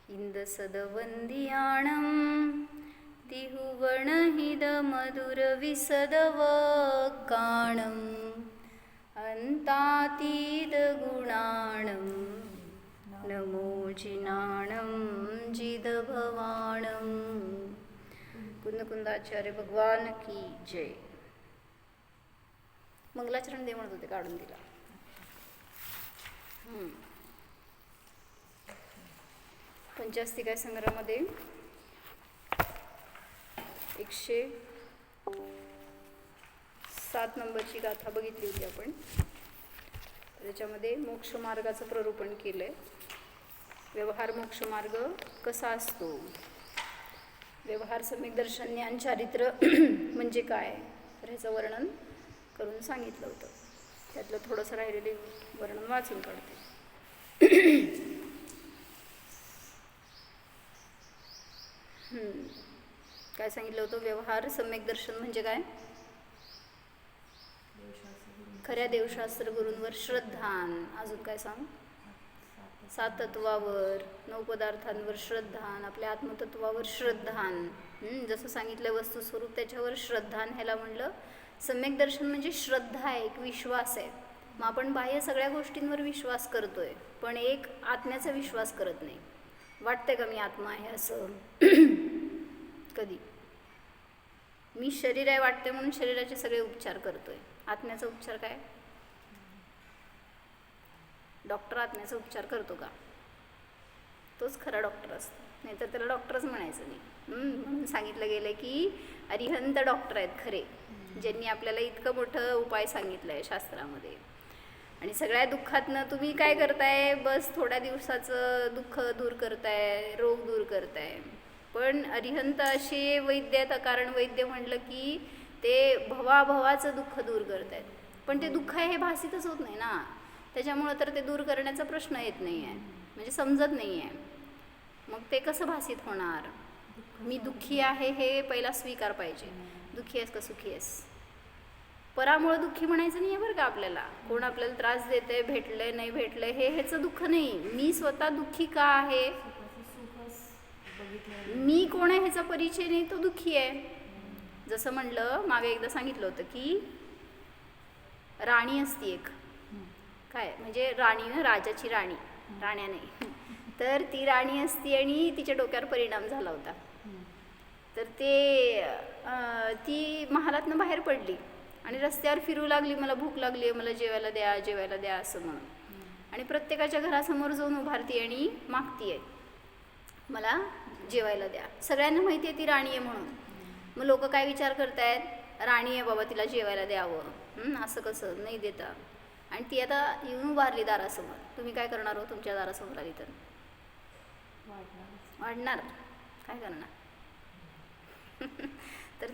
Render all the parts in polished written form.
हिंदसदवंदियाणं तिहुवणहिदमधुरविसदवकाणम् अन्तातीतगुणाणं नमो जिनाणं जिदभवाणं। कुंदकुंदाचार्य भगवान की जय। मंगलाचरण दे म्हणत होते, काढून दिला. पंचास्तिका संग्रहामध्ये 107 नंबरची गाथा बघितली होती आपण. त्याच्यामध्ये मोक्षमार्गाचं प्ररूपण केलंय. व्यवहार मोक्षमार्ग कसा असतो, व्यवहार सम्यक दर्शन ज्ञान चारित्र म्हणजे काय, तर ह्याचं वर्णन करून सांगितलं होतं. त्यातलं थोडंसं राहिलेले वर्णन वाचून काढते. काय सांगितलं होतं? व्यवहार सम्यक दर्शन म्हणजे काय? खऱ्या देवशास्त्र गुरूंवर श्रद्धान, अजून काय सांग, 7 तत्वावर, 9 पदार्थांवर श्रद्धान, आपल्या आत्मतत्वावर श्रद्धान, जसं सांगितलं वस्तुस्वरूप त्याच्यावर श्रद्धान. ह्याला म्हणलं सम्यक दर्शन. म्हणजे श्रद्धा आहे, एक विश्वास आहे. मग आपण बाह्य सगळ्या गोष्टींवर विश्वास करतोय, पण एक आत्म्याचा विश्वास करत नाही. वाटतंय का मी आत्मा आहे असं? कधी मी शरीर आहे वाटते म्हणून शरीराचे सगळे उपचार करतोय. आत्म्याचा उपचार काय? डॉक्टर आत्म्याचा उपचार करतो का? तोच खरा डॉक्टर असतो, नाही तर त्याला डॉक्टरच म्हणायचं नाही. म्हणून सांगितलं गेलं की अरिहंत डॉक्टर आहेत खरे, ज्यांनी आपल्याला इतकं मोठं उपाय सांगितलं आहे शास्त्रामध्ये. आणि सगळ्या दुःखातनं तुम्ही काय करताय? बस थोड्या दिवसाचं दुःख दूर करताय, रोग दूर करताय. पण अरिहंत असे वैद्य आहेत. कारण वैद्य म्हणलं की ते भवाभवाचं दुःख दूर करतायत. पण ते दुःख आहे हे भासितच होत नाही ना, त्याच्यामुळं तर ते दूर करण्याचा प्रश्न येत नाही आहे, म्हणजे समजत नाही आहे. मग ते कसं भासित होणार? मी दुःखी आहे हे पहिला स्वीकार पाहिजे. दुःखी आहेस का सुखी आहेस? परामुळं दुःखी म्हणायचं नाही आहे बरं का आपल्याला. कोण आपल्याला त्रास देतंय, भेटलंय नाही भेटलंय हे ह्याचं दुःख नाही. मी स्वतः दुःखी का आहे, मी कोण आहे ह्याचा परिचय नाही, तो दुःखी आहे. जसं म्हणलं मागे एकदा सांगितलं होतं की राणी असती एक, काय म्हणजे राणी ना, राजाची राणी, राण्या नाही, तर ती राणी असती आणि तिच्या डोक्यावर परिणाम झाला होता. तर ती महालातनं बाहेर पडली आणि रस्त्यावर फिरू लागली, मला भूक लागली, मला जेवायला द्या, जेवायला द्या असं म्हणून. आणि प्रत्येकाच्या घरासमोर जाऊन उभारती आणि मागती आहे, मला जेवायला द्या. सगळ्यांना माहिती आहे ती राणी आहे म्हणून. मग लोक काय विचार करतायत, राणी आहे बाबा, तिला जेवायला द्यावं, असं कसं नाही देता. आणि ती आता येऊन उभारली दारासमोर. तुम्ही काय करणार हो? तुमच्या दारासमोर आली तर वाढणार, काय करणार? तर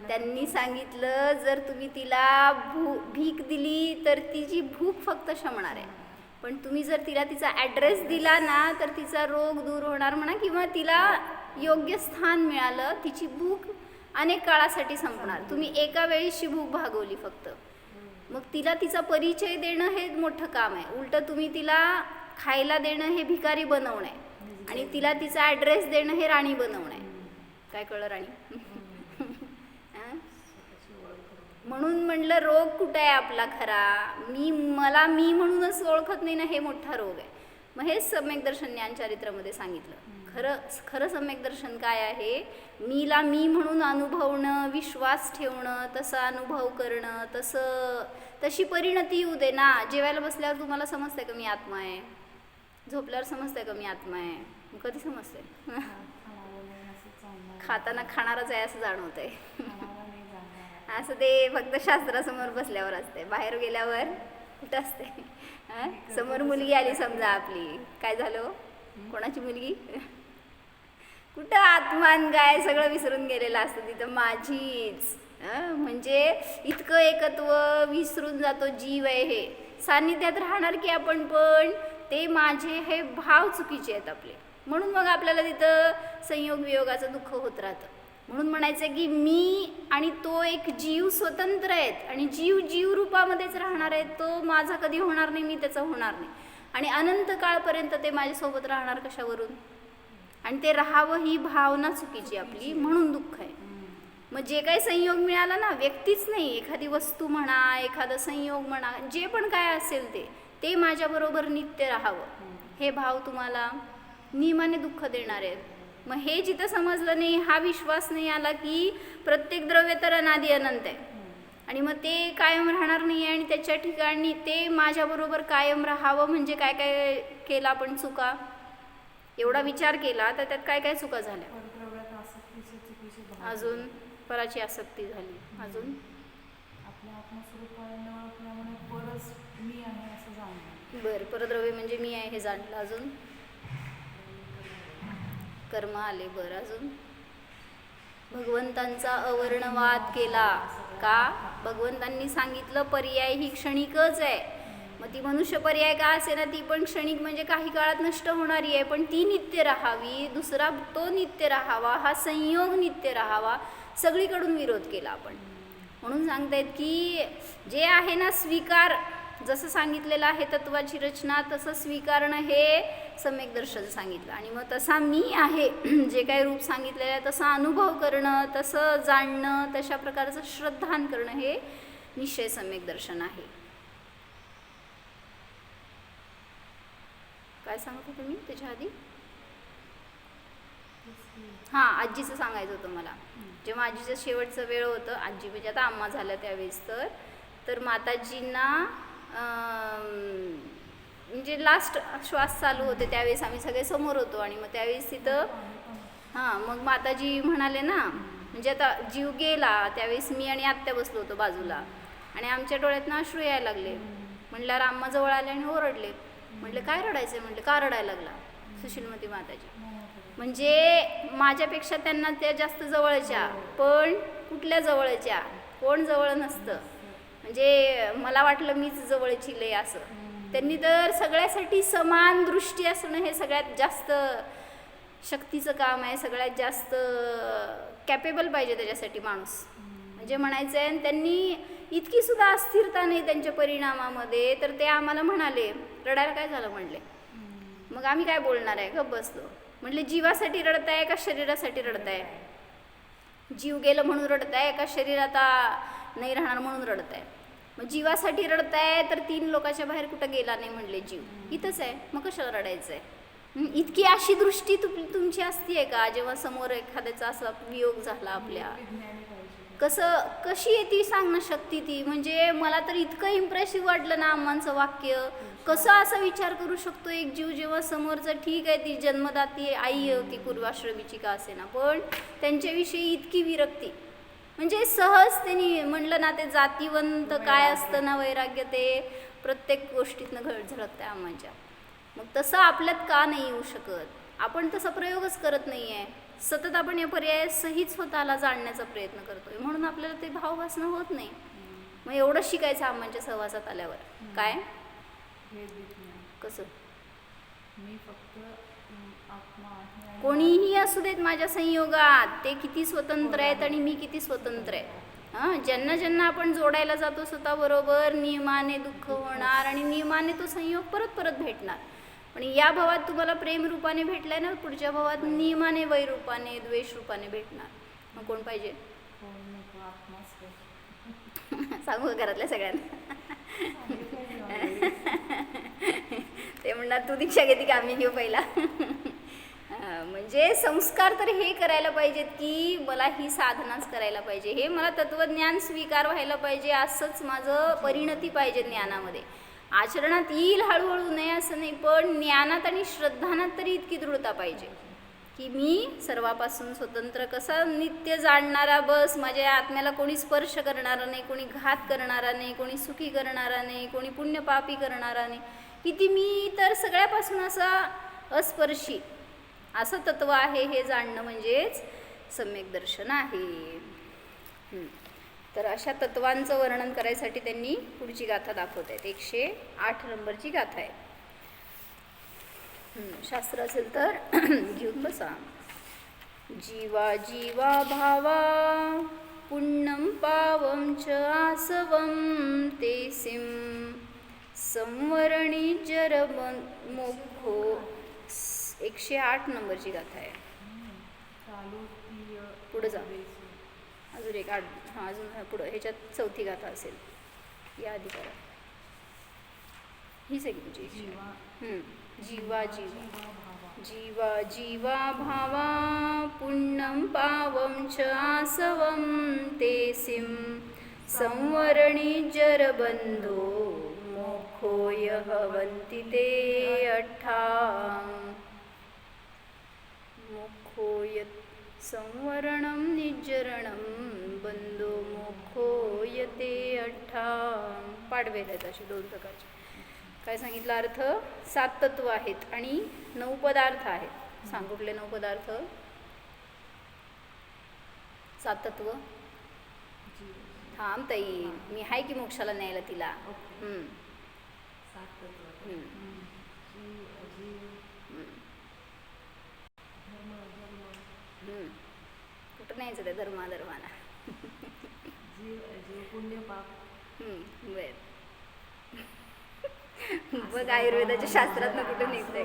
त्यांनी सांगितलं, जर तुम्ही तिला भीक दिली तर तिची भूक फक्त शमणार आहे, पण तुम्ही जर तिला तिचा ॲड्रेस दिला ना तर तिचा रोग दूर होणार म्हणा, किंवा तिला योग्य स्थान मिळालं, तिची भूक अनेक काळासाठी संपणार. तुम्ही एका वेळीशी भूक भागवली फक्त. मग तिला तिचा परिचय देणं हे मोठं काम आहे. उलटं तुम्ही तिला खायला देणं हे भिकारी बनवणं आहे, आणि तिला तिचा ॲड्रेस देणं हे राणी बनवणं आहे. काय कळलं राणी? म्हणून म्हणलं रोग कुठं आहे आपला खरा? मला मी म्हणूनच ओळखत नाही ना, हे मोठा रोग आहे. मग हेच सम्यक दर्शन ज्ञान चारित्रामध्ये सांगितलं. खरं सम्यक दर्शन काय आहे? मीला मी म्हणून अनुभवणं, विश्वास ठेवणं, तसा अनुभव करणं, तशी परिणती येऊ दे ना. जेवायला बसल्यावर तुम्हाला समजतंय का मी आत्मा आहे? झोपल्यावर समजतंय का मी आत्मा आहे? मग कधी समजतंय? खाताना खाणारच आहे असं जाणवतंय. असं ते फक्त शास्त्रासमोर बसल्यावर असते, बाहेर गेल्यावर कुठं असते? समोर मुलगी आली समजा आपली, काय झालं? कोणाची मुलगी? कुठं आत्मान काय सगळं विसरून गेलेलं असतं तिथं, माझीच. म्हणजे इतकं एकत्व विसरून जातो जीव आहे हे. सान्निध्यात राहणार की आपण, पण ते माझे हे भाव चुकीचे आहेत आपले. म्हणून मग आपल्याला तिथं संयोग वियोगाचं दुःख होत राहतं. म्हणून म्हणायचं की मी आणि तो एक जीव स्वतंत्र आहेत, आणि जीव जीव रूपामध्येच राहणार आहे. तो माझा कधी होणार नाही, मी त्याचा होणार नाही. आणि अनंत काळपर्यंत ते माझ्यासोबत राहणार कशावरून? आणि ते राहावं ही भावना चुकीची आपली, म्हणून दुःख आहे. मग जे काही संयोग मिळाला ना, व्यक्तीच नाही, एखादी वस्तू म्हणा, एखादा संयोग म्हणा, जे पण काय असेल ते माझ्याबरोबर नित्य राहावं, हे भाव तुम्हाला नियमाने दुःख देणार आहेत. मग हे जिथं समजलं नाही, हा विश्वास नाही आला की प्रत्येक द्रव्य तर अनादि अनंत आहे आणि मग ते कायम राहणार नाही आहे आणि त्याच्या ठिकाणी ते माझ्याबरोबर कायम राहावं म्हणजे काय काय केलं आपण चुका, एवढा विचार केला तर त्यात काय काय चुका झाल्या. अजून पराची आसक्ती झाली, अजून आपल्या आत्मस्वरूपाने न ओळखल्यामुळे परच मी आहे असं जाणलं. बरं, परद्रव्य म्हणजे मी आहे हे जाणलं. अजून कर्म आले. बरं, अजून भगवंतांचा अवर्णवाद केला का? भगवंतांनी सांगितलं पर्याय ही क्षणिकच आहे. मग ती मनुष्य पर्याय का असे ना, ती पण क्षणिक म्हणजे काही काळात नष्ट होणारी आहे, पण ती नित्य राहावी, दुसरा तो नित्य राहावा, हा संयोग नित्य राहावा, सगळीकडून विरोध केला आपण. म्हणून सांगतायत की जे आहे ना स्वीकार, जसं सांगितलेलं आहे तत्वाची रचना तसं स्वीकारणं हे सम्यक दर्शन सांगितलं. आणि मग तसा मी आहे जे काही रूप सांगितलेलं आहे तसा अनुभव करणं, तसं जाणणं, तशा प्रकारचं श्रद्धान करणं हे निश्चय सम्यक दर्शन आहे. काय सांगत होते मी त्याच्या आधी? हां, आजीचं सांगायचं होतं मला. जेव्हा आजीचं शेवटचं वेळ होतं, आजी म्हणजे आता आम्हा झाल्या त्यावेळेस, तर माताजींना म्हणजे लास्ट श्वास चालू होते त्यावेळेस आम्ही सगळे समोर होतो आणि मग त्यावेळेस तिथं मग माताजी म्हणाले ना, म्हणजे आता जीव गेला त्यावेळेस मी आणि आत्या बसलो होतो बाजूला आणि आमच्या डोळ्यातनं अश्रू यायला लागले. म्हटल्यावर आम्हा जवळ आले आणि ओरडले. म्हटलं काय रडायचं? म्हटलं का रडायला लागला? सुशीलमती माताजी म्हणजे माझ्यापेक्षा त्यांना त्या जास्त जवळच्या, पण कुठल्या जवळच्या? कोण जवळ नसतं. म्हणजे मला वाटलं मीच जवळची लय असं. त्यांनी तर सगळ्यासाठी समान दृष्टी असणं हे सगळ्यात जास्त शक्तीचं काम आहे, सगळ्यात जास्त कॅपेबल पाहिजे त्याच्यासाठी माणूस म्हणजे म्हणायचं आहे. आणि त्यांनी इतकी सुद्धा अस्थिरता नाही त्यांच्या परिणामामध्ये, तर ते आम्हाला म्हणाले रडायला काय झालं? म्हणले. मग आम्ही काय बोलणार आहे? गप्प बसलो. म्हटले जीवासाठी रडताय का शरीरासाठी रडताय? जीव गेलं म्हणून रडताय का शरीर आता नाही राहणार म्हणून रडताय? मग जीवासाठी रडताय तर 3 लोकांच्या बाहेर कुठं गेला नाही म्हणले, जीव इथंच आहे, मग कशाला रडायचं आहे? इतकी अशी दृष्टी तुमची असती आहे का जेव्हा समोर एखाद्याचा असा वियोग झाला आपल्या? कशी येते सांग ना शक्ती ती. म्हणजे मला तर इतकं इम्प्रेसिव्ह वाटलं ना अम्मांचं वाक्य. कसं असा विचार करू शकतो एक जीव जेव्हा समोरचं, ठीक आहे ती जन्मदाती आई होती पूर्वाश्रमीची का असे ना, पण त्यांच्याविषयी इतकी विरक्ती. म्हणजे सहज त्यांनी म्हणलं ना, ते जातीवंत काय असतं ना वैराग्य, ते प्रत्येक गोष्टीतनं झळकतं अम्मांच्या. मग तसं आपल्यात का नाही येऊ शकत? आपण तसा प्रयोगच करत नाही आहे. सतत आपण या पर्याय सहीत स्वतःला जाणण्याचा प्रयत्न करतोय, म्हणून आपल्याला ते भाववासना होत नाही. मग एवढं शिकायचं अम्मांच्या सहवासात आल्यावर. काय कसं? मी फक्त आत्मा आहे. कोणीही असू देत माझ्या संयोगात, ते किती स्वतंत्र आहेत आणि मी किती स्वतंत्र आहे. ज्यांना ज्यांना आपण जोडायला जातो स्वतःबरोबर, नियमाने दुःख होणार आणि नियमाने तो संयोग परत परत भेटणार. पण या भावात तुम्हाला प्रेम रूपाने भेटलाय ना, पुढच्या भावात नियमाने, वैर रूपाने, द्वेष रूपाने भेटणार. मग कोण पाहिजे? सांगू घरातल्या सगळ्यांना. ते म्हणणार तू दीक्षा घेते का आम्ही घेऊ पहिला? म्हणजे संस्कार तर हे करायला पाहिजेत की मला ही साधनाच करायला पाहिजे, हे मला तत्वज्ञान स्वीकार व्हायला पाहिजे, असंच माझं परिणती पाहिजे ज्ञानामध्ये. आचरणात येईल हळूहळू, नाही असं नाही, पण ज्ञानात आणि श्रद्धानात तरी इतकी दृढता पाहिजे की मी सर्वापासून स्वतंत्र, कसा नित्य जाणणारा, बस माझ्या आत्म्याला कोणी स्पर्श करणारा नाही, कोणी घात करणारा नाही, कोणी सुखी करणारा नाही, कोणी पुण्यपापी करणारा नाही, किती मी तर सगळ्यापासून असा अस्पर्शी असं तत्व आहे, हे जाणणं म्हणजेच सम्यक दर्शन आहे. तर अशा तत्वांचं वर्णन करायसाठी त्यांनी पुढची गाथा दाखवत आहेत. 108 नंबरची गाथा आहे. शास्त्र असेल तर घेऊन बसा. जीवा जीवा भावा पुण्यं पावं च आसवं ते सिं संवरणी जर मोखो 108 नंबरची गाथा आहे. पुढे जा. अजून एक अजून पुढं ह्याच्यात चौथी गाथा असेल या अधिकारात. हीच आहे की तुझी जीवा जीवा जीवा भावा पुण्यं पावं च आसवं ते सिं संवरणी जरबंधो मोक्षोय हवन्ति ते अठ्ठा. मोक्षोय संवरणं निज्जरणं बंधो मोक्षोय ते अठ्ठा. पाडवेल आहेत असे 2 प्रकारचे. काय सांगितलं अर्थ? 7 तत्व आहेत आणि 9 पदार्थ आहेत. सांग कुठले 9 पदार्थ? 7 तत्व. थांब ताई, मी आहे की मोक्षाला न्यायला तिला. कुठं न्यायचं ते धर्माला? बर बघ आयुर्वेदाच्या शास्त्रात कुठं निघतंय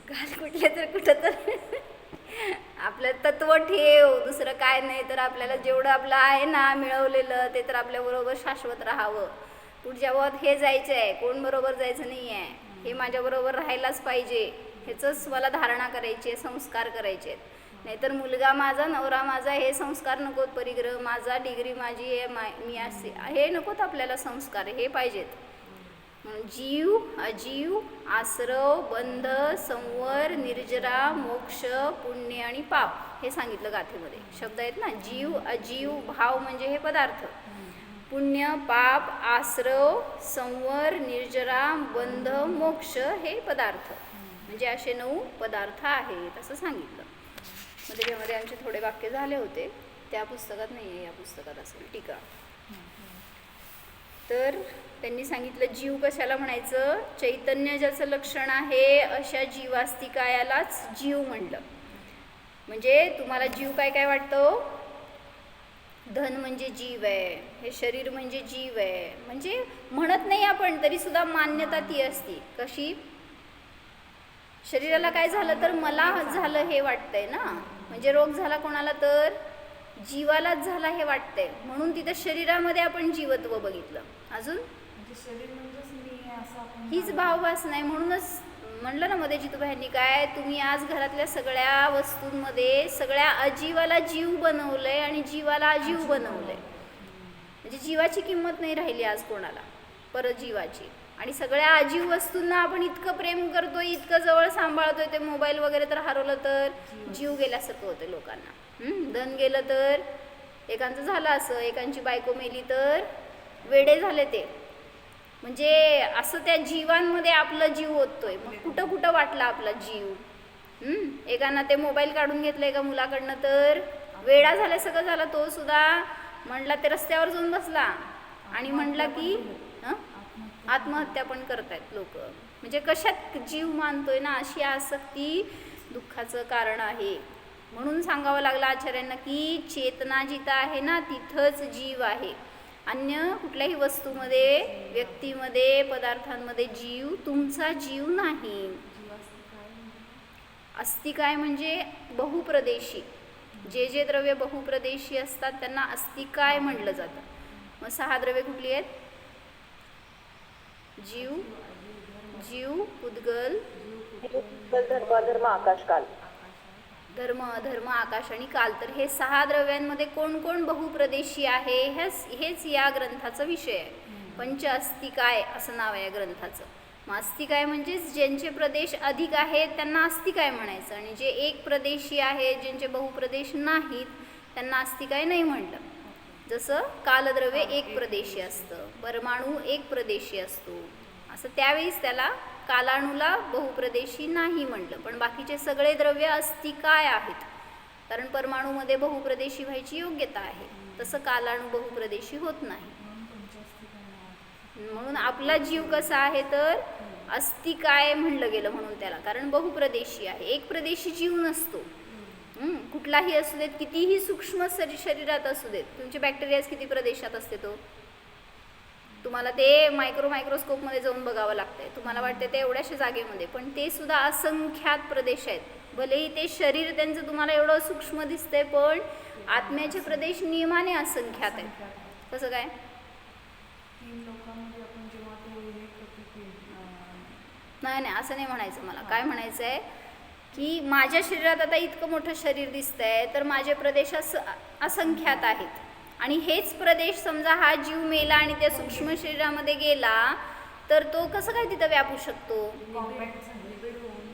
घाल कुठल्या तर कुठं तर. आपलं तत्व ठेव, दुसरं काय नाही. तर आपल्याला जेवढं आपलं आहे ना मिळवलेलं ते तर आपल्याबरोबर शाश्वत राहावं. पुढच्या वत हे जायचं आहे, कोण बरोबर जायचं नाही आहे. हे माझ्याबरोबर राहायलाच पाहिजे, ह्याचंच मला धारणा करायची आहे, संस्कार करायचे आहेत. नाहीतर मुलगा माझा, नवरा माझा, हे संस्कार नकोत. परिग्रह माझा, डिग्री माझी, हे मी असे हे नकोत आपल्याला संस्कार. हे पाहिजेत. म्हणून जीव अजीव, आश्रव, बंध, संवर, निर्जरा, मोक्ष, पुण्य आणि पाप हे सांगितलं गाथेमध्ये. शब्द आहेत ना. जीव अजीव, भाव म्हणजे हे पदार्थ. पुण्य, पाप, आश्रव, संवर, निर्जरा, बंध, मोक्ष हे पदार्थ. म्हणजे असे 9 पदार्थ आहेत असं सांगितलं. मग त्याच्यामध्ये आमचे थोडे वाक्य झाले होते. त्या पुस्तकात नाही आहे, या पुस्तकात असेल टीका. तर त्यांनी सांगितलं जीव कशाला म्हणायचं? चैतन्य ज्याचं लक्षण आहे अशा जीवास्तिकायालाच जीव म्हणलं. म्हणजे तुम्हाला जीव काय काय वाटतं? धन म्हणजे जीव आहे, हे शरीर म्हणजे जीव आहे. म्हणजे म्हणत नाही आपण तरी सुद्धा मान्यता ती असते. कशी? शरीराला काय झालं तर मला झालं हे वाटतंय ना. म्हणजे रोग झाला कोणाला तर जीवालाच झाला हे वाटतंय. म्हणून तिथं शरीरामध्ये आपण जीवत्व बघितलं. अजून हीच भावभास नाही. म्हणूनच म्हणलं ना मध्ये जितूबाईंनी काय, तुम्ही आज घरातल्या सगळ्या वस्तूंमध्ये सगळ्या अजीवाला जीव बनवलंय आणि जीवाला अजीव बनवलंय. म्हणजे जीवाची किंमत नाही राहिली आज कोणाला, परजीवाची. आणि सगळ्या अजीव वस्तूंना आपण इतकं प्रेम करतोय, इतकं जवळ सांभाळतोय. ते मोबाईल वगैरे तर हरवलं तर जीव गेल्यासारखं होतं लोकांना. धन गेलं तर एकांचं झालं असं, एकांची बायको मेली तर वेडे झाले ते. म्हणजे असं त्या जीवांमध्ये आपला जीव ओततोय. मग कुठं कुठं वाटला आपला जीव. एकांना ते मोबाईल काढून घेतलं एका मुलाकडनं तर वेडा झाल्या सगळं झाला. तो सुद्धा म्हणला, ते रस्त्यावर जाऊन बसला आणि म्हणला की आत्महत्या पण करतायत लोक. म्हणजे कशात जीव मानतोय ना, अशी आसक्ती दुःखाचं कारण आहे. म्हणून सांगावं लागलं आचार्यांना की चेतना जिथं आहे ना तिथंच जीव आहे. अन्य कुठल्याही वस्तूमध्ये, व्यक्तीमध्ये, पदार्थांमध्ये जीव तुमचा जीव नाही. अस्तिकाय म्हणजे बहुप्रदेशी. जे जे द्रव्य बहुप्रदेशी असतात त्यांना अस्तिकाय म्हटलं जातं. मग 6 द्रव्ये कुठली आहेत? जीव, जीव, उद्गल, धर्म, आकाश, काल. धर्म, अधर्म, आकाश आणि काल. तर हे 6 द्रव्यांमध्ये कोण कोण बहुप्रदेशी आहे हेच या ग्रंथाचा विषय आहे. पंच अस्तिकाय असं नाव आहे या ग्रंथाचं. मग अस्तिकाय म्हणजेच ज्यांचे प्रदेश अधिक आहेत त्यांना अस्तिकाय म्हणायचं. आणि जे एक प्रदेशी आहेत, ज्यांचे बहुप्रदेश नाहीत त्यांना अस्तिकाय नाही म्हटलं. जसं कालद्रव्य एक प्रदेशी असतं, परमाणू एक प्रदेशी असतो, असं त्यावेळीच त्याला कालाणूला बहुप्रदेशी नाही म्हटलं. पण बाकीचे सगळे द्रव्य अस्तिकाय आहेत, कारण परमाणूमध्ये बहुप्रदेशी व्हायची योग्यता आहे. तसं कालाणू बहुप्रदेशी होत नाही. म्हणून आपला जीव कसा आहे तर अस्तिकाय म्हणलं गेलं म्हणून त्याला, कारण बहुप्रदेशी आहे. एक प्रदेशी जीव नसतो. कुठलाही असू देत, कितीही सूक्ष्म शरीरात असू देत. तुमचे बॅक्टेरियाज किती प्रदेशात असते तो? तुम्हाला ते मायक्रोस्कोपमध्ये जाऊन बघावं लागतंय. तुम्हाला वाटते ते एवढ्याशा जागेमध्ये, पण ते सुद्धा असंख्यात प्रदेश आहेत. भलेही ते शरीर त्यांचं तुम्हाला एवढं सूक्ष्म दिसतंय, पण आत्म्याचे प्रदेश नियमाने असंख्यात आहेत. कसं काय? 3 लोकांमध्ये आपण जेव्हा ते हे करतो की नाही असं नाही म्हणायचं. मला काय म्हणायचं आहे की माझ्या शरीरात आता इतकं मोठं शरीर दिसतंय, तर माझे प्रदेश असंख्यात आहेत. आणि हेच प्रदेश समजा हा जीव मेला आणि त्या सूक्ष्म शरीरामध्ये गेला, तर तो कसं काय तिथं व्यापू शकतो? कॉम्पॅक्ट झाले बेडून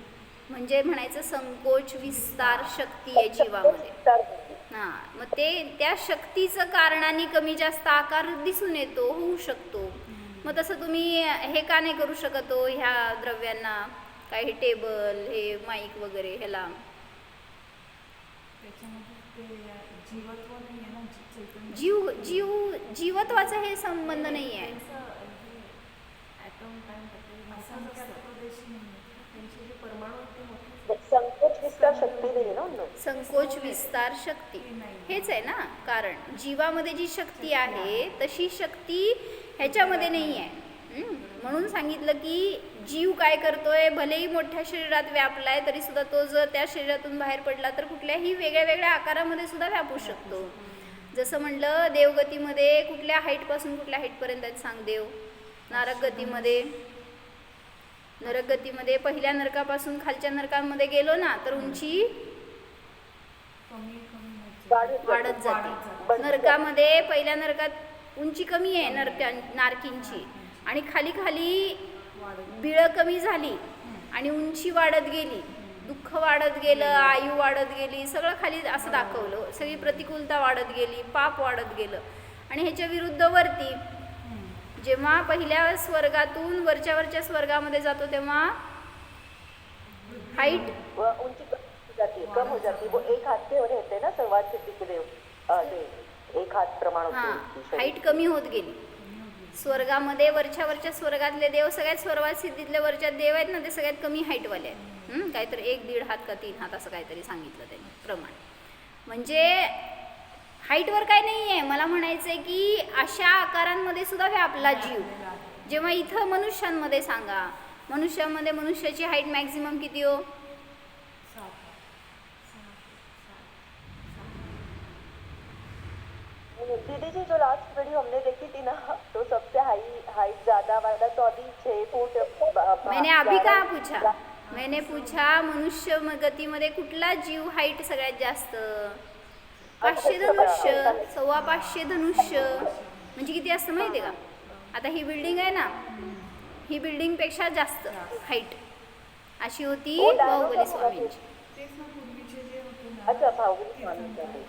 म्हणजे म्हणायचं संकोच विस्तार शक्ती आहे जीवामध्ये. हां, मग ते त्या शक्तीचं कारणाने कमी जास्त आकार दिसून येतो, होऊ शकतो. मग तसं तुम्ही हे का नाही करू शकत हो ह्या द्रव्यांना? काही टेबल, हे माईक वगैरे, ह्याला त्याच्यामध्ये ते जीवत्व नाही आहे ना, चैतन्य जीवत्वाचा हे संबंध नाही आहे. ॲटम काय म्हणतात असंख्यात प्रदेश नाही आहेत. त्यांचे जे परमाणू आहेत ते मोठे संकोच विस्तार शक्ती नाही आहे ना. संकोच विस्तार शक्ती हेच आहे ना कारण. जीवामध्ये जी शक्ती आहे तशी शक्ती ह्याच्यामध्ये नाही आहे. म्हणून सांगितलं की जीव काय करतोय, भलेही मोठ्या शरीरात व्यापलाय तरी सुद्धा तो जर त्या शरीरातून बाहेर पडला तर कुठल्याही वेगळ्या वेगळ्या आकारामध्ये सुद्धा व्यापू शकतो. जसं म्हटलं देवगतीमध्ये कुठल्या हाईटपासून कुठल्या हाईटपर्यंत आहेत सांग देव. नरकगतीमध्ये पहिल्या नरकापासून खालच्या नरकांमध्ये गेलो ना तर उंची कमी कमी वाढत जाते. नरकामध्ये पहिल्या नरकात उंची कमी आहे नारकींची, आणि खाली खाली बिळं कमी झाली आणि उंची वाढत गेली, दुःख वाढत गेलं, आयु वाढत गेली, सगळं खाली असं दाखवलं. सगळी प्रतिकूलता वाढत गेली, पाप वाढत गेलं. आणि ह्याच्या विरुद्ध वरती जेव्हा पहिल्या स्वर्गातून वरच्या स्वर्गामध्ये जातो तेव्हा हाईट उंची कम हो जाती. वो एक हाथ पे रहते ना सर्वात सिद्धीचे देव, ते एक हात प्रमाण हां, हाईट कमी होत गेली. स्वर्गामध्ये वरच्या स्वर्गातले देव, सगळ्यात सर्वात सिद्धीतले वरच्या देव आहेत ना, ते सगळ्यात कमी हाईटवाले आहेत. काहीतरी 1-1.5 हात का 3 हात असं काहीतरी सांगितलं त्यांनी प्रमाण. म्हणजे हाईटवर काय नाही आहे. मला म्हणायचं आहे की अशा आकारांमध्ये सुद्धा व्यापला जीव. जेव्हा इथं मनुष्यांमध्ये सांगा, मनुष्यामध्ये मनुष्याची हाईट मॅक्झिमम किती हो? दीदी जी जो लास्ट वीडियो हमने देखी थी ना, तो सबसे हाइट ज्यादा वाला तो अभी 6 फुट। मैंने अभी कहा पूछा, मैंने पूछा मनुष्य गतीमध्ये कुठला जीव हाईट सगळ्यात जास्त? 500 धनुष्य, 550 धनुष्य म्हणजे किती असतं माहिती आहे का? आता ही बिल्डिंग आहे ना, ही बिल्डिंगपेक्षा जास्त हाईट अशी होती बाहुबली स्वामींची. तेच ना पूर्वीचे जे होते ना. अच्छा, बाहुबली स्वामींची.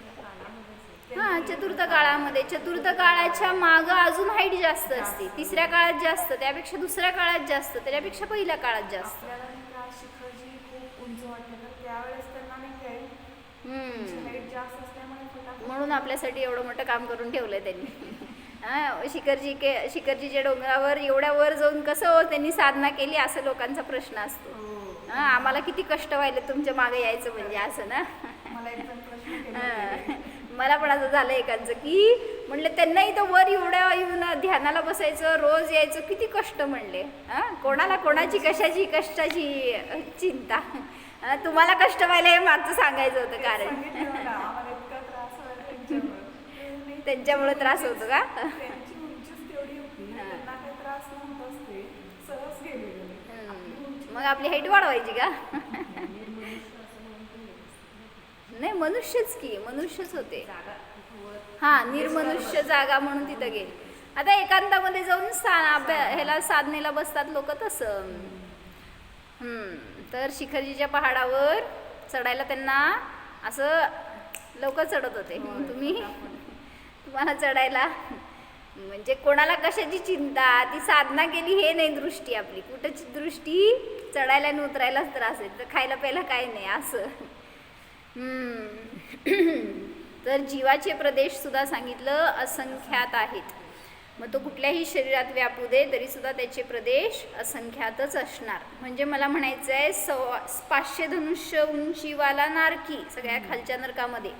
हां, चतुर्थ काळाच्या मागं अजून हाईट जास्त असते. तिसऱ्या काळात जास्त, त्यापेक्षा दुसऱ्या काळात जास्त, त्यापेक्षा पहिल्या काळात जास्त. आपल्याला नाही का शिखरजी खूप उंच वाटते, तर त्यावेळेस त्यांना नाही काय हाईट जास्त असल्यामुळे फटाफट म्हणून आपल्यासाठी एवढं मोठं काम करून ठेवलंय त्यांनी. हां, शिखरजीच्या डोंगरावर एवढ्या वर जाऊन कसं त्यांनी साधना केली असं लोकांचा प्रश्न असतो. हां, आम्हाला किती कष्ट व्हायले तुमच्या मागे यायचं म्हणजे असं ना. मला एकदम प्रश्न केला. मला पण असं झालं एकांचं की म्हणलं त्यांनाही तर वर एवढ्या येऊन ध्यानाला बसायचं, रोज यायचं, किती कष्ट म्हणले. हां, कोणाला कोणाची कशाची कष्टाची चिंता. तुम्हाला कष्ट व्हायला हे मागचं सांगायचं होतं कारण. आम्हाला इतका त्रास व्हायचा त्यांच्यामुळे त्रास होतो का? त्यांची उंचीच तेवढी होती, त्यांना काही त्रास नव्हता, असते सहज गेलेले. मग आपली हाईट वाढवायची का? नाही, मनुष्यच होते. हां, निर्मनुष्य जागा म्हणून तिथं गेले. आता एकांतामध्ये जाऊन ह्याला साधनेला बसतात लोक तसं. तर शिखरजीच्या पहाडावर चढायला त्यांना असं लवकर चढत होते. तुम्हाला चढायला म्हणजे कोणाला कशाची चिंता, ती साधना केली हे नाही दृष्टी आपली. कुठची दृष्टी? चढायला आणि उतरायलाच त्रास आहे, तर खायला प्यायला काय नाही असं. तर जीवाचे प्रदेश सुद्धा सांगितलं असंख्यात आहेत. मग तो कुठल्याही शरीरात व्यापू दे तरी सुद्धा त्याचे प्रदेश असंख्यातच असणार. म्हणजे मला म्हणायचं आहे 500 धनुष्य उंचीवाला नारकी सगळ्या खालच्या नरकामध्ये,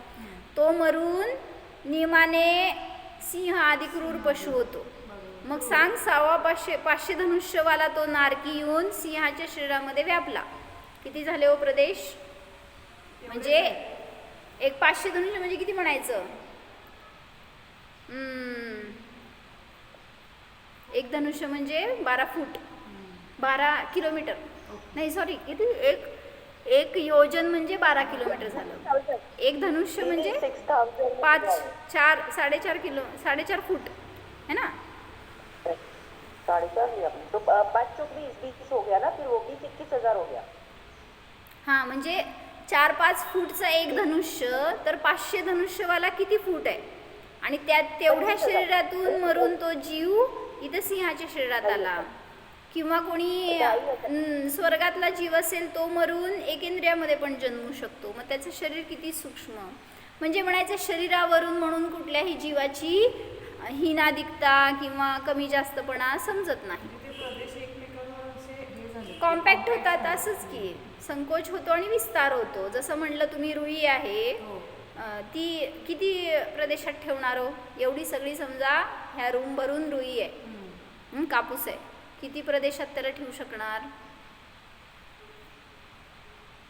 तो मरून नियमाने सिंह आदी क्रूर पशु होतो. मग सांग 500 धनुष्यवाला तो नारकी येऊन सिंहाच्या शरीरामध्ये व्यापला. किती झाले हो प्रदेश? म्हणजे एक 500 धनुष्य म्हणजे किती म्हणायचं? एक धनुष्य म्हणजे 12 फूट, 12 किलोमीटर. नाही सॉरी, किती? एक योजन म्हणजे 12 किलोमीटर झालं. एक धनुष्य म्हणजे 4.5 फूट है ना? 4.5 तो 5 चौक 20 हो गया ना, फिर वो 20-21,000 हो गया. हां, म्हणजे 4-5 फूटचा एक धनुष्य, तर 500 धनुष्यवाला किती फूट आहे? आणि त्यात तेवढ्या शरीरातून मरून तो जीव इथं सिंहाच्या शरीरात आला. किंवा कोणी स्वर्गातला जीव असेल तो मरून एकेंद्रियामध्ये पण जन्मू शकतो. मग त्याचं शरीर किती सूक्ष्म. म्हणजे म्हणायचं शरीरावरून म्हणून कुठल्याही जीवाची हीनादिकता किंवा कमी जास्तपणा समजत नाही. कॉम्पॅक्ट होतात असंच की, संकोच होतो आणि विस्तार होतो. जसं म्हणलं तुम्ही रुई आहे, ती किती प्रदेशात ठेवणार हो? एवढी सगळी समजा ह्या रूम भरून रुई आहे, कापूस आहे, किती प्रदेशात त्याला ठेवू शकणार?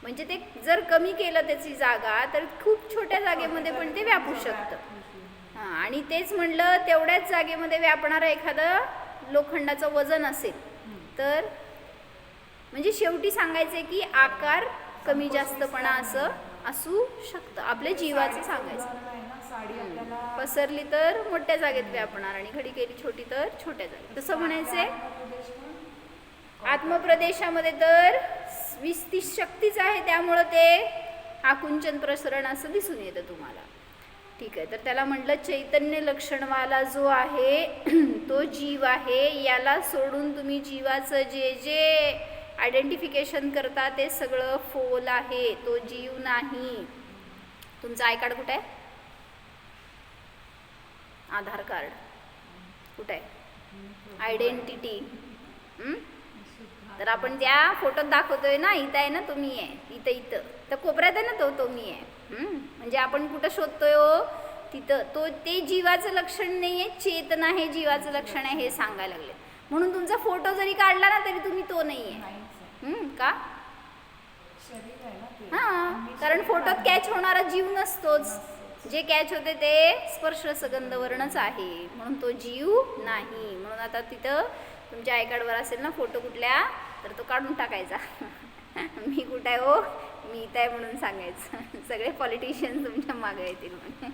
म्हणजे ते जर कमी केलं त्याची जागा तर खूप छोट्या जागेमध्ये पण ते व्यापू शकतं. हां, आणि तेच म्हणलं तेवढ्याच जागेमध्ये व्यापणारं एखादं लोखंडाचं वजन असेल तर म्हणजे शेवटी सांगायचं की आकार कमी जास्तपणा असं असू शकतं. आपल्या जीवाचं सांगायचं. पसरली तर मोठ्या जागेत व्यापणार आणि घडी केली छोटी तर छोट्या जागेत. तसं म्हणायचंय. आत्मप्रदेशामध्ये तर 20-30 शक्तीच आहे, त्यामुळं ते आकुंचन प्रसरण असं दिसून येतं तुम्हाला. ठीक आहे, तर त्याला म्हटलं चैतन्य लक्षणवाला जो आहे तो जीव आहे. याला सोडून तुम्ही जीवाचं जे जे आयडेंटिफिकेशन करता ते सगळं फोल आहे, तो जीव नाही. तुमचं आय कार्ड कुठं आहे? आधार कार्ड कुठं आहे? आयडेंटिटी. तर आपण त्या फोटोत दाखवतोय ना, इथं आहे ना, तो मी आहे, इथं तर कोपऱ्यात आहे ना, तो मी आहे. म्हणजे आपण कुठं शोधतोय हो? तिथं. तो ते जीवाचं लक्षण नाही आहे, चेतना हे जीवाचं लक्षण आहे हे सांगायला लागले. म्हणून तुमचा फोटो जरी काढला ना तरी तुम्ही तो नाही आहे. का? हां, कारण फोटोत कॅच होणारा जीव नसतोच. जे कॅच होते ते स्पर्श सगंध वर्णच आहे, म्हणून तो जीव नाही. म्हणून आता तिथं तुमच्या आय कार्डवर असेल ना फोटो कुठल्या, तर तो काढून टाकायचा. मी कुठं आहे हो? मी इथं आहे म्हणून सांगायचं. सगळे पॉलिटिशियन तुमच्या मागे येतील म्हणून.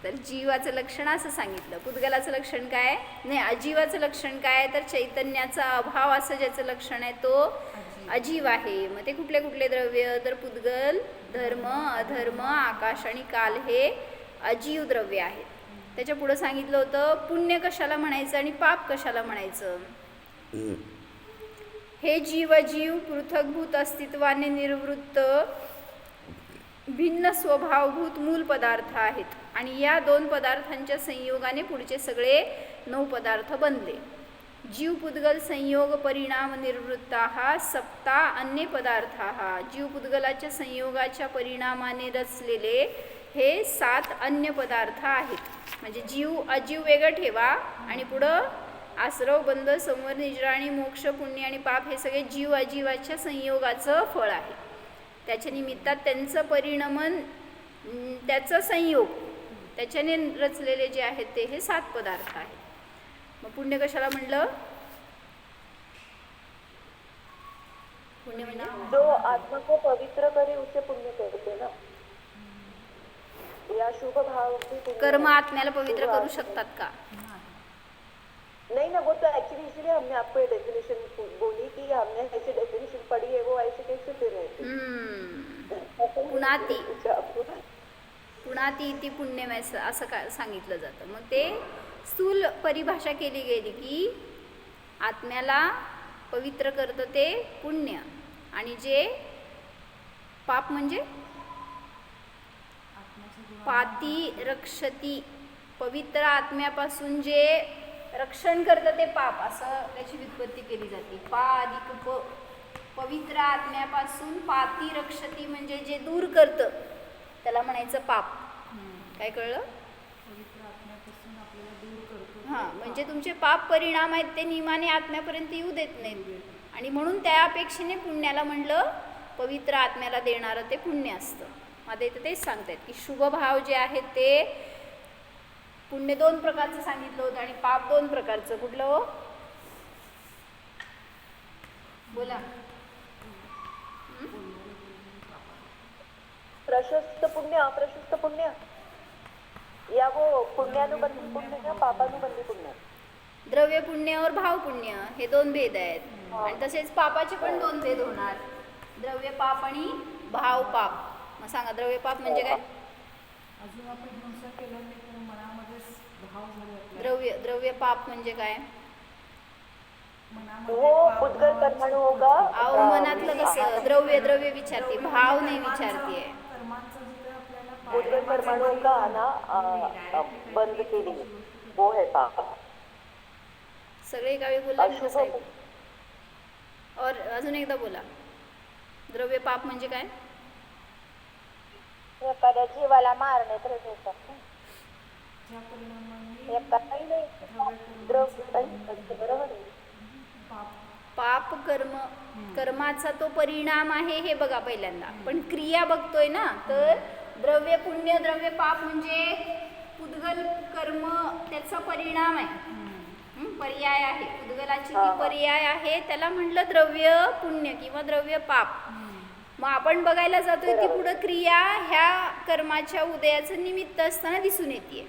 तर जीवाचं लक्षण असं सांगितलं. पुद्गलाचं लक्षण काय? नाही, अजीवाचं लक्षण काय? तर चैतन्याचा अभाव असं ज्याचं लक्षण आहे तो अजीव आहे. मग ते कुठले कुठले द्रव्य? तर पुद्गल, धर्म, अधर्म, आकाश आणि काल हे अजीव द्रव्य आहेत. त्याच्या पुढं सांगितलं होतं पुण्य कशाला म्हणायचं आणि पाप कशाला म्हणायचं. हे जीव अजीव पृथकभूत अस्तित्वाने निर्वृत्त भिन्न स्वभावभूत मूल पदार्थ आहेत आणि या 2 पदार्थांच्या संयोगाने पुढचे सगळे 9 पदार्थ बनले. जीव पुद्गल संयोग परिणाम निर्वृत्ताः सप्ता अन्य पदार्थाः. जीव पुद्गलाच्या संयोगाच्या परिणामाने रचलेले हे 7 अन्य पदार्थ आहेत. म्हणजे जीव अजीव वेगळं ठेवा आणि पुढं आसरव, बंध, संवर, निजरा आणि मोक्ष, पुण्य आणि पाप हे सगळे जीव अजीवाच्या संयोगाचं फळ आहे. त्याच्या निमित्तात त्यांचं परिणमन, त्याचं संयोग, त्याच्याने रचलेले जे आहेत ते हे 7 पदार्थ आहेत. मग पुण्य कशाला म्हणलं? पुण्य म्हणजे जो आत्मा को पवित्र करे उसे पुण्य कहते ना. या शुभ भाव कर्म आत्म्याला पवित्र करू शकतात का? नहीं ना, वो तो एक्चुअली इसलिए हमने आपको ये डेफिनेशन बोली कि हमने ऐसी डेफिनेशन पढ़ी है, वो ऐसे कैसे फिर रहते. पुणाती इति पुण्यम असं का सांगितलं जातं. मग ते स्थूल परिभाषा केली गेली की आत्म्याला पवित्र करतं ते पुण्य आणि जे पाप म्हणजे पाती रक्षती, पवित्र आत्म्यापासून जे रक्षण करतं ते पाप, असं त्याची व्युत्पत्ती केली जाते. पा अधिक प, पवित्र आत्म्यापासून पाती रक्षती म्हणजे जे दूर करतं त्याला म्हणायचं पाप. काय कळलं? पवित्र आत्म्यापासून आपल्याला दूर करतो हां म्हणजे तुमचे पाप परिणाम आहेत ते नियमाने आत्म्यापर्यंत येऊ देत नाहीत आणि म्हणून त्या अपेक्षेने पुण्याला म्हणलं पवित्र आत्म्याला देणारं ते पुण्य असतं. आता इथं तेच सांगतायत की शुभ भाव जे आहेत ते पुण्य 2 प्रकारचं सांगितलं होतं आणि पाप 2 प्रकारचं. कुठलं हो बोला. प्रशस्त पुण्य अप्रशस्त पुण्य या वो पुण्यानुबंधी पुण्य पापानुबंधी पुण्य. द्रव्य पुण्य और भाव पुण्य हे 2 भेद आहेत आणि तसेच पापाचे पण 2 भेद होणार, द्रव्य पाप आणि भाव पाप. मग सांगा द्रव्य पाप म्हणजे काय? अजून आपण हिंसा केलं नाही तर मनामध्येच भाव झाले आपल्या. द्रव्य पाप म्हणजे काय? मनामध्ये वो पाप पुद्गल भावांची कर्मणु होगा. अहो मनातलं कसं द्रव्य विचारते, भाव नाही विचारते. कर्मांचं जिथे आपल्याला पुद्गल कर्मणु का आना बंद केली वो है पाप. सगळे गावी बोलला ना अशुभ साहेब. और अजून एकदा बोला. द्रव्य पाप म्हणजे काय? एखाद्या जीवाला मारणे तर होतात. ज्या परिणामांनी काही नाही बरोबर आहे. पाप कर्माचा तो परिणाम आहे हे बघा पहिल्यांदा, पण क्रिया बघतोय ना. तर द्रव्य पुण्य द्रव्य पाप म्हणजे पुद्गल कर्म त्याचा परिणाम आहे, पर्याय आहे. पुद्गलाची ती पर्याय आहे, त्याला म्हटलं द्रव्य पुण्य किंवा द्रव्य पाप. मग आपण बघायला जातोय की पुढं क्रिया ह्या कर्माच्या उदयाचं निमित्त असताना दिसून येते.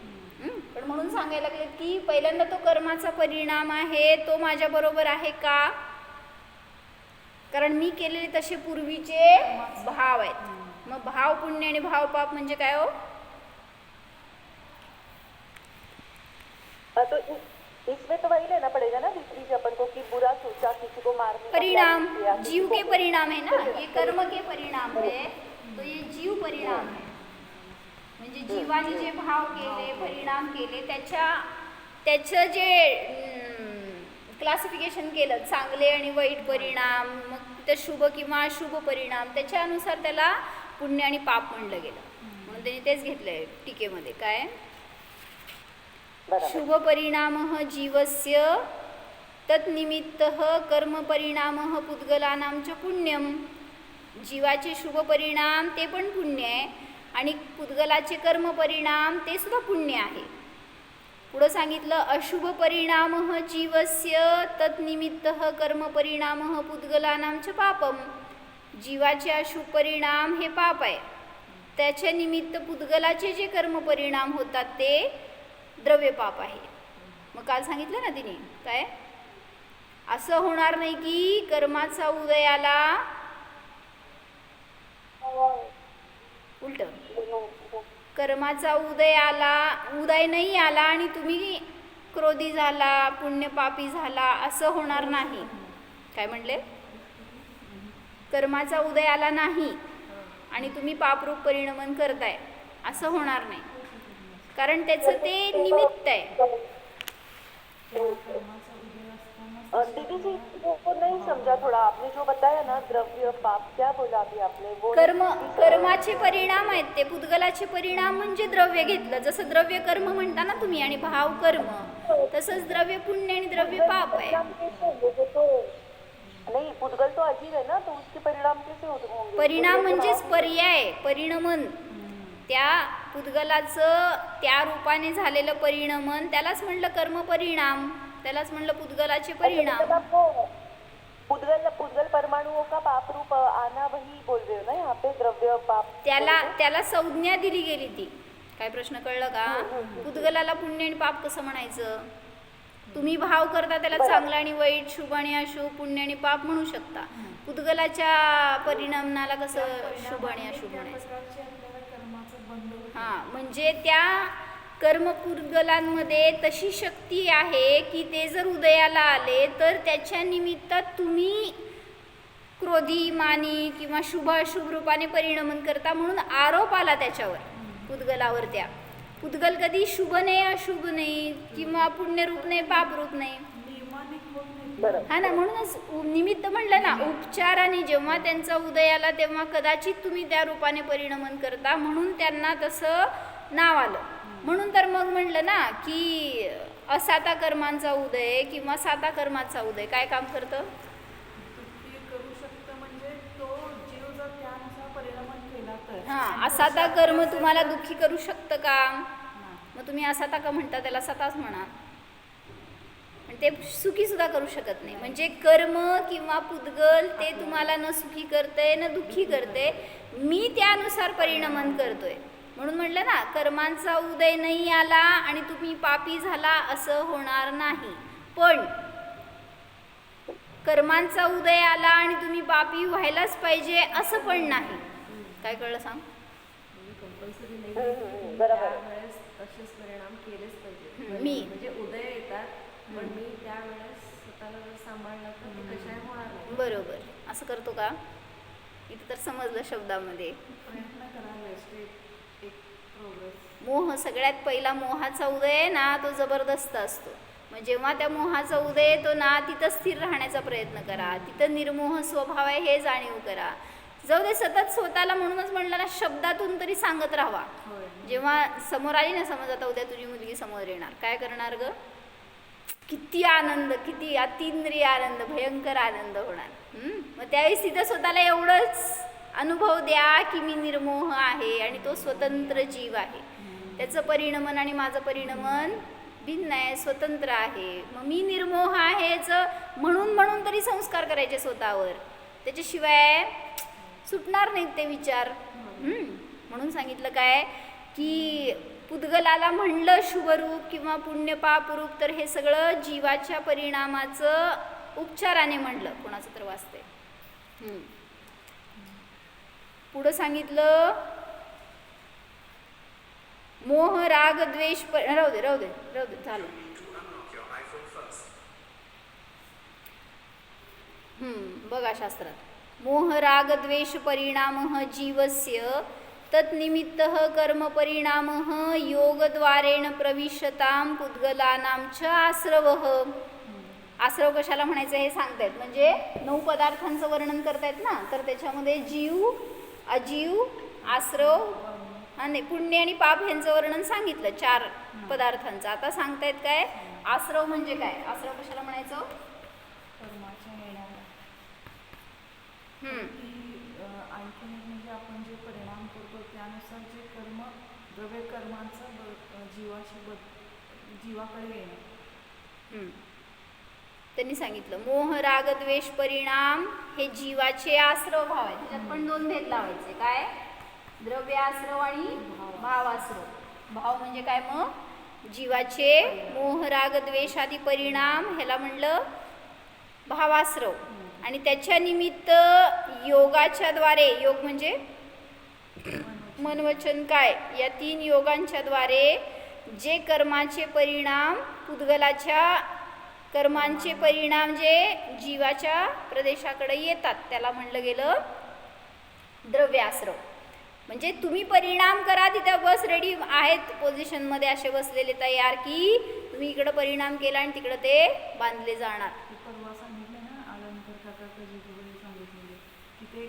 पण म्हणून सांगायला लागले की पहिल्यांदा तो कर्माचा परिणाम आहे तो माझ्या बरोबर आहे का? कारण मी केलेले तसे पूर्वीचे भाव आहेत. मग भाव पुण्य आणि भाव पाप म्हणजे काय हो? तो इसमें तो वही लेना पड़ेगा ना विपरीत अपन को कि बुरा सोचा किसी को मारने का परिणाम plan किया, जीव किसी के को- परिणाम है ना, ये कर्म के परिणाम है, तो ये जीव परिणाम है. म्हणजे जीवाने जे भाव केले परिणाम केले त्याचं जे क्लासिफिकेशन केलं चांगले आणि वाईट परिणाम, मग ते शुभ किंवा अशुभ परिणाम, त्याच्यानुसार त्याला पुण्य आणि पाप म्हणलं गेलं. म्हणून त्यांनी तेच घेतलंय टीकेमध्ये. काय? शुभ परिणाम जीवस्य तत्निमित्त कर्म परिणाम पुद्गलानां च पुण्यम. जीवाचे शुभ परिणाम ते पण पुण्य आहे आणि पुद्गलाचे कर्म परिणाम ते सुद्धा पुण्य आहे. पुढं सांगितलं अशुभ परिणाम जीवस्य तत्निमित्त कर्म परिणाम पुद्गलानां च पापम. जीवाचे अशुभ परिणाम हे पाप आहे, त्याच्या निमित्त पुद्गलाचे जे कर्म परिणाम होतात ते द्रव्य पाप आहे. मग काल सांगितलं ना तिने काय? असं होणार नाही की कर्माचा उदयाला उलट कर्माचा उदय नाही आला आणि तुम्ही क्रोधी झाला पुण्यपापी झाला असं होणार नाही. काय म्हणले? कर्माचा उदय आला नाही आणि तुम्ही पापरूप परिणमन करताय असं होणार नाही, कारण त्याचं ते निमित्त आहे. दीदी जी वो नहीं समझा थोड़ा आपने जो बताया ना द्रव्य पाप क्या बोला अभी आपने वो कर्माचे परिणाम आहेत ते. पुद्गलाचे परिणाम म्हणजे द्रव्य घेतलं, जसं द्रव्य कर्म म्हणता ना तुम्ही आणि भाव कर्म, तसंच द्रव्य पुण्य आणि द्रव्य पाप आहे. नहीं पुद्गल तो अजीब है ना, तो उसके परिणाम कैसे होंगे? परिणाम म्हणजेच पर्याय परिणमन. त्या पुद्गलाचं त्या रूपाने झालेलं परिणमन त्यालाच म्हणलं कर्म परिणाम, त्यालाच म्हणलं पुद्गलाचे परिणाम. पुद्गल परमाणुओं का पाप रूप आना वही बोल रहे हो ना यहाँ पे द्रव्य पाप. त्याला संज्ञा दिली गेली ती. काय प्रश्न कळलं का? पुद्गलाला पुण्य आणि पाप कसं म्हणायचं? तुम्ही भाव करता त्याला चांगला आणि वाईट, शुभ आणि अशुभ, पुण्य आणि पाप म्हणू शकता. पुद्गलाच्या परिणामाला कसं शुभ आणि अशुभ म्हणायचं? हां म्हणजे त्या कर्मपुद्गलांमध्ये तशी शक्ती आहे की ते जर उदयाला आले तर त्याच्या निमित्तात तुम्ही क्रोधी मानी किंवा शुभ अशुभ रूपाने परिणमन करता, म्हणून आरोप आला त्याच्यावर पुद्गलावर. त्या पुद्गल कधी शुभ नाही अशुभ नाही किंवा पुण्यरूप नाही पापरूप नाही. हा ना, म्हणूनच निमित्त म्हणलं ना उपचाराने जेव्हा त्यांचा उदयाला तेव्हा कदाचित तुम्ही त्या रूपाने परिणमन करता, म्हणून त्यांना तसं नाव आलं. म्हणून तर मग म्हणलं ना की असाता कर्मांचा उदय किंवा साता कर्माचा उदय काय काम करतं? दुःखी करू शकतं म्हणजे तो जीव जर त्यानुसार परिणाम केला तर. हां, असाता कर्म तुम्हाला दुःखी करू शकतं का? नाही. मग तुम्ही असाता का म्हणता? त्याला सताच म्हणा. पण ते सुखी सुद्धा करू शकत नाही. म्हणजे कर्म किंवा पुद्गल ते तुम्हाला न सुखी करते न दुःखी करते, मी त्यानुसार परिणमन करतोय. म्हणून म्हटलं ना, कर्मांचा उदय नाही आला आणि तुम्ही पापी झाला असं होणार नाही. पण कर्मांचा उदय आला आणि तुम्ही पापी व्हायलाच पाहिजे असं पण नाही. काय कळलं सांग? कंपल्सरी नाही बरोबर. त्यावेळेस तसेच परिणाम केलेच पाहिजे. मी म्हणजे उदय येतात पण मी त्यावेळेस स्वतःला जर सांभाळलं तर ते कशाही होणार नाही. बरोबर. असं करतो का? इथं तर समजलं शब्दामध्ये. प्रयत्न करायला स्टेप एक प्रोग्रेस. मोह सगळ्यात पहिला मोहाचा उदय आहे ना, तो जबरदस्त असतो. मग जेव्हा त्या मोहाचा उदय येतो ना, तिथं स्थिर राहण्याचा प्रयत्न करा. तिथं निर्मोह स्वभाव आहे हे जाणीव करा. जाऊ दे, सतत स्वतःला म्हणूनच म्हणलं ना, शब्दातून तरी सांगत राहावा. जेव्हा समोर आली ना, समज आता उद्या तुझी मुलगी समोर येणार, काय करणार ग? किती आनंद, किती अतिंद्रिय आनंद, भयंकर आनंद होणार. मग त्यावेळेस तिथं स्वतःला एवढंच अनुभव द्या की मी निर्मोह आहे आणि तो स्वतंत्र जीव आहे. त्याचं परिणमन आणि माझं परिणमन भिन्न आहे, स्वतंत्र आहे. मग मी निर्मोह आहे याचं म्हणून तरी संस्कार करायचे स्वतःवर. त्याच्याशिवाय सुटणार नाहीत ते विचार. म्हणून सांगितलं काय की पुद्गलाला म्हणलं शुभरूप किंवा पुण्यपापरूप, तर हे सगळं जीवाच्या परिणामाचं उपचाराने म्हणलं. कोणाचं तर वाचतंय. पुढं सांगितलं मोह राग द्वेष राहू दे झालं. बघा शास्त्रात मोह राग द्वेष परिणाम जीवस्य तन्निमित्तः कर्म परिणाम योगद्वारेण प्रविशताम पुद्गलानां च आश्रवः. आश्रव कशाला म्हणायचं हे सांगतायत. म्हणजे 9 पदार्थांचं वर्णन करतायत ना, तर त्याच्यामध्ये जीव, अजीव, आश्रव आणि पुण्य आणि पाप यांचं वर्णन सांगितलं 4 पदार्थांचं. आता सांगतायत काय आश्रव म्हणजे काय. आश्रव कशाला म्हणायचं? कर्माच्या येण्याला आणखीन एक म्हणजे आपण जे परिणाम करतो त्यानुसार जे कर्म द्रव्य कर्मांचं जीवाकडे येणं. त्यांनी सांगितलं मोह राग द्वेष परिणाम हे जीवाचे आश्रव भाव आहे. त्याच्यात पण 2 भेद लावायचे. काय? द्रव्य आश्रव आणि भाव आश्रव. भाव म्हणजे काय? मग जीवाचे मोह राग द्वेष आदी परिणाम ह्याला म्हणलं भावाश्रव. आणि त्याच्या निमित्त योगाच्या द्वारे, योग म्हणजे मन वचन काय, या 3 योगांच्या द्वारे जे कर्माचे परिणाम पुद्गलाच्या कर्मांचे परिणाम जे जीवाच्या प्रदेशाकडे येतात त्याला म्हणलं गेलं द्रव्याश्रव. म्हणजे तुम्ही परिणाम करा, तिथं बस रेडी आहेत पोझिशनमध्ये असे बसलेले तयार की तुम्ही इकडं परिणाम केला आणि तिकडं ते बांधले जाणार. परवा सांगितलं ना अलंकार काकाजी सांगितलेले की ते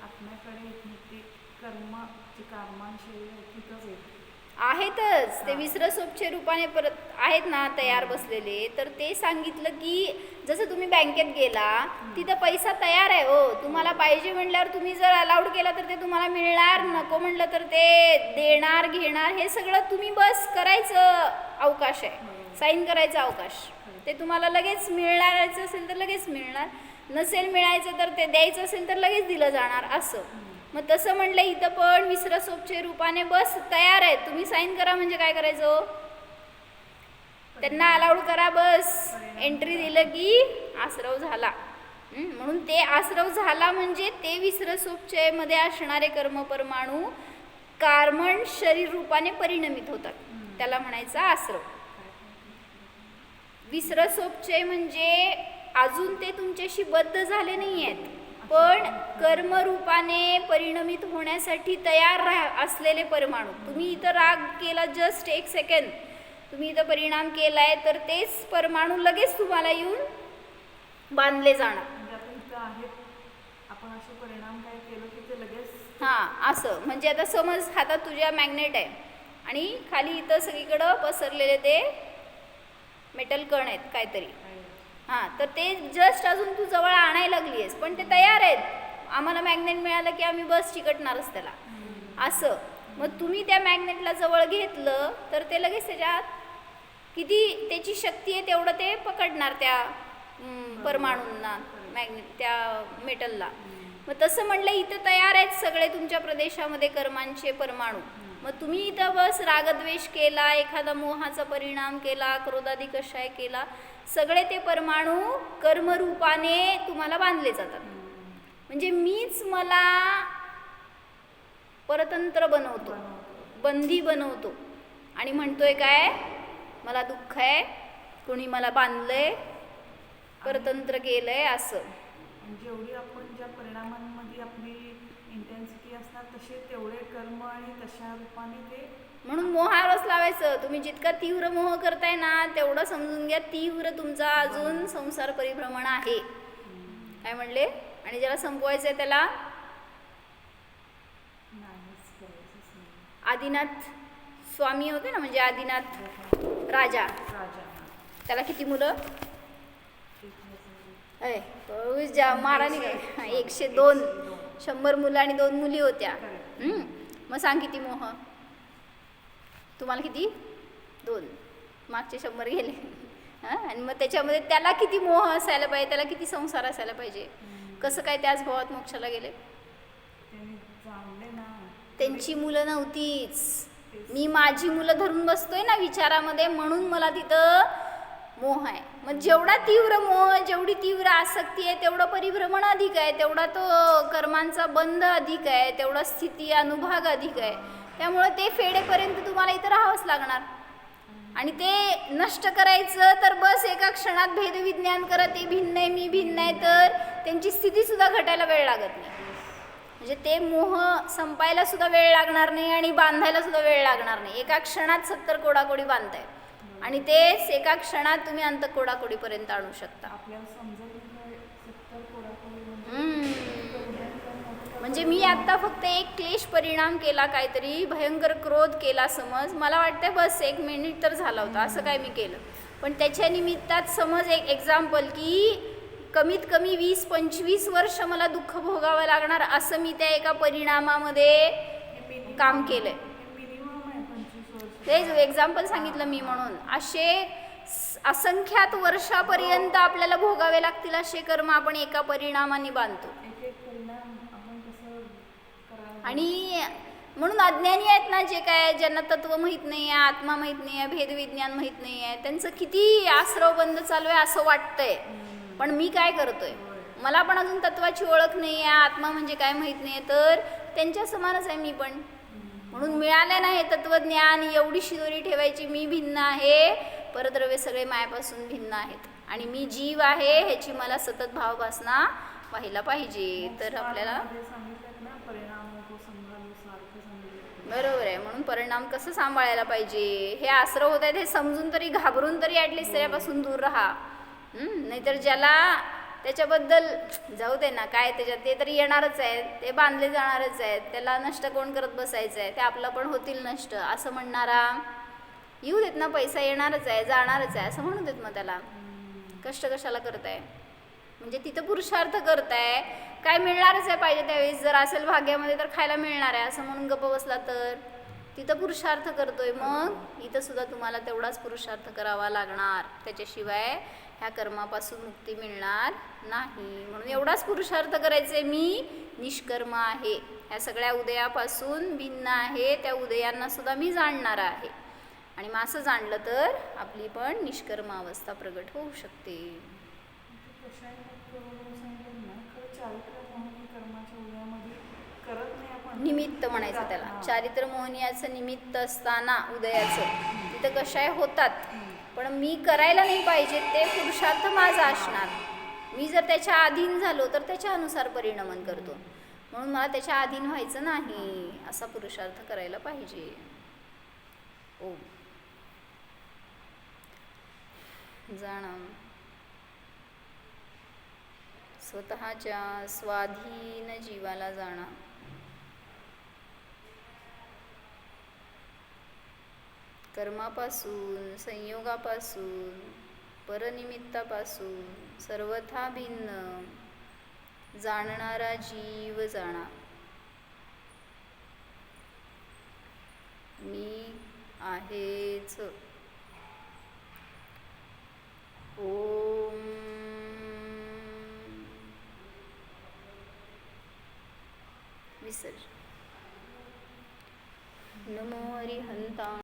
आत्म्याकडे येत नाही, ते जे कर्मांचे तिथंच येत आहेतच. ते विसरसोपचे रूपाने परत आहेत ना तयार बसलेले. तर ते सांगितलं की जसं तुम्ही बँकेत गेला तिथं पैसा तयार आहे हो, तुम्हाला पाहिजे म्हणल्यावर तुम्ही जर अलाउड केला तर ते तुम्हाला मिळणार, नको म्हणलं तर ते देणार घेणार, हे सगळं तुम्ही बस करायचं अवकाश आहे, साईन करायचा अवकाश. ते तुम्हाला लगेच मिळणारायचं असेल तर लगेच मिळणार, नसेल मिळायचं तर ते द्यायचं असेल तर लगेच दिलं जाणार असं. मग तसं म्हणलं इथं पण विसरसोपचे रूपाने बस तयार आहे, तुम्ही साईन करा. म्हणजे काय करायचं? त्यांना अलाउड करा, बस एंट्री दिलं की आश्रव झाला. म्हणून ते आश्रव झाला म्हणजे ते विसरसोपचयमध्ये असणारे कर्मपरमाणू कार्मण शरीर रूपाने परिणमित होतात, त्याला म्हणायचा आश्रव. विसरसोपचय म्हणजे अजून ते तुमच्याशी बद्ध झाले नाही आहेत, पण कर्मरूपाने परिणमित होण्यासाठी तयार असलेले परमाणू. तुम्ही इथं राग केला, जस्ट 1 सेकंद तुम्ही इथं परिणाम केलाय, तर तेच परमाणू लगेच तुम्हाला येऊन बांधले जाणार. म्हणजे आता इथं आहेत आपण असे परिणाम काय केलं की ते लगेच असं. म्हणजे आता समज हातात तुझ्या मॅग्नेट आहे आणि खाली इथं सगळीकडं पसरलेले ते मेटल कण आहेत काहीतरी. हां, तर ते जस्ट अजून तू जवळ आणायला लागली आहेस, पण ते तयार आहेत. आम्हाला मॅग्नेट मिळालं की आम्ही बस चिकटणारच त्याला असं. मग तुम्ही त्या मॅग्नेटला जवळ घेतलं तर ते लगेच त्याच्यात किती त्याची शक्ती आहे तेवढं ते पकडणार त्या परमाणूंना, मॅग्नेट त्या मेटलला. मग तसं म्हणलं इथं तयार आहेत सगळे तुमच्या प्रदेशामध्ये कर्मांचे परमाणू. मग तुम्ही इथं बस रागद्वेष केला, एखादा मोहाचा परिणाम केला, क्रोधादी कषाय केला, सगळे ते परमाणू कर्मरूपाने तुम्हाला बांधले जातात. म्हणजे मीच मला परतंत्र बनवतो, बंदी बनवतो आणि म्हणतोय काय, मला दुःख आहे, कोणी मला बांधलंय, परतंत्र केलंय असं. जेवढी आपण ज्या परिणामांमध्ये आपली इंटेन्सिटी असणार तसे तेवढे कर्म आणि तशा रूपाने ते. म्हणून मोहावरच लावायचं. तुम्ही जितका तीव्र मोह करताय ना तेवढं समजून घ्या तीव्र तुमचा अजून संसार परिभ्रमण आहे. काय म्हणले? आणि ज्याला संपवायचं आहे त्याला आदिनाथ स्वामी होते ना, म्हणजे आदिनाथ राजा. त्याला किती मुलं? महाराणी 102, 100 मुलं आणि 2 मुली होत्या. मग सांग किती मोह? तुम्हाला किती? 2. मागचे 100 गेले. हां, आणि मग त्याच्यामध्ये त्याला किती मोह असायला पाहिजे, त्याला किती संसार असायला पाहिजे. कसं काय त्याच भावात मोक्षाला गेले? त्यांची मुलं नव्हतीच. मी माझी मुलं धरून बसतोय ना विचारामध्ये, म्हणून मला तिथं मोह आहे. मग जेवढा तीव्र मोह, जेवढी तीव्र आसक्ती आहे तेवढं परिभ्रमण अधिक आहे, तेवढा तो कर्मांचा बंध अधिक आहे, तेवढा स्थिती अनुभाग अधिक आहे. त्यामुळं ते फेडेपर्यंत तुम्हाला इथं राहावंच लागणार. आणि ते नष्ट करायचं तर बस एका क्षणात भेदविज्ञान करत ते भिन्न आहे मी भिन्न आहे, तर त्यांची स्थितीसुद्धा घटायला वेळ लागत नाही. म्हणजे ते मोह संपायला सुद्धा वेळ लागणार नाही आणि बांधायला सुद्धा वेळ लागणार नाही. एका क्षणात 70 कोडाकोडी बांधताय आणि तेच एका क्षणात तुम्ही अंतकोडाकोडीपर्यंत आणू शकता. म्हणजे मी आता फक्त एक क्लेश परिणाम केला, काहीतरी भयंकर क्रोध केला समज, मला वाटतं बस 1 मिनिट तर झाला होता असं काय मी केलं, पण त्याच्या निमित्तात समज एक एक्झाम्पल की कमीत कमी 20-25 वर्ष मला दुःख भोगावं लागणार असं मी त्या एका परिणामामध्ये काम केलंय. तेच एक्झाम्पल सांगितलं मी. म्हणून असे असंख्यात वर्षापर्यंत आपल्याला भोगावे लागतील असे कर्म आपण एका परिणामाने बांधतो. आणि म्हणून अज्ञानी आहेत ना जे काय, ज्यांना तत्व माहीत नाही आहे, आत्मा माहीत नाही आहे, भेदविज्ञान माहीत नाही आहे, त्यांचं किती आश्रवबंध चालू आहे असं वाटतंय. पण मी काय करतोय, मला पण अजून तत्वाची ओळख नाही आहे, आत्मा म्हणजे काय माहीत नाही आहे, तर त्यांच्या समानच आहे मी पण. म्हणून मिळालं ना हे तत्वज्ञान, एवढी शिदोरी ठेवायची, मी भिन्न आहे, परद्रव्य सगळे मायापासून भिन्न आहेत आणि मी जीव आहे ह्याची मला सतत भावभासना व्हायला पाहिजे. तर आपल्याला बरोबर आहे. म्हणून परिणाम कसं सांभाळायला पाहिजे, हे आश्रव होत आहेत हे समजून तरी, घाबरून तरी ॲटलिस्ट त्याच्यापासून दूर राहा. नाहीतर ज्याला त्याच्याबद्दल जाऊ दे ना, काय त्याच्यात ते तरी येणारच आहेत, ते बांधले जाणारच आहेत, त्याला नष्ट कोण करत बसायचं आहे, ते आपलं पण होतील नष्ट असं म्हणणारा येऊ देत ना, पैसा येणारच आहे जाणारच आहे असं म्हणू देत. मग त्याला कष्ट कशाला करताय, म्हणजे तिथं पुरुषार्थ करताय, काय मिळणारच आहे पाहिजे त्यावेळेस, जर असेल भाग्यामध्ये तर खायला मिळणार आहे असं म्हणून गप्प बसला तर तिथं पुरुषार्थ करतोय. मग इथं सुद्धा तुम्हाला तेवढाच पुरुषार्थ करावा लागणार, त्याच्याशिवाय ह्या कर्मापासून मुक्ती मिळणार नाही. म्हणून एवढाच पुरुषार्थ करायचे, मी निष्कर्म आहे, ह्या सगळ्या उदयापासून भिन्न आहे, त्या उदयांना सुद्धा मी जाणणार आहे. आणि मग असं जाणलं तर आपली पण निष्कर्म अवस्था प्रगट होऊ शकते. निमित्त म्हणायचं त्याला, चारित्र मोहनीयाचं निमित्त असताना उदयाचं तिथं कशाय होतात, पण मी करायला नाही पाहिजे ते पुरुषार्थ माझा असणार. मी जर त्याच्या अधीन झालो तर त्याच्या अनुसार परिणमन करतो, म्हणून मला त्याच्या अधीन व्हायचं नाही, असा पुरुषार्थ करायला पाहिजे. ओम. जाणं स्वतःच्या स्वाधीन जीवाला जाणं, कर्मापासून, संयोगापासून परनिमित्तापासून सर्वथा भिन्न जाणणारा जीव जाणा. मी आहेच. ओम विसर्जन. नमो हरिहंता.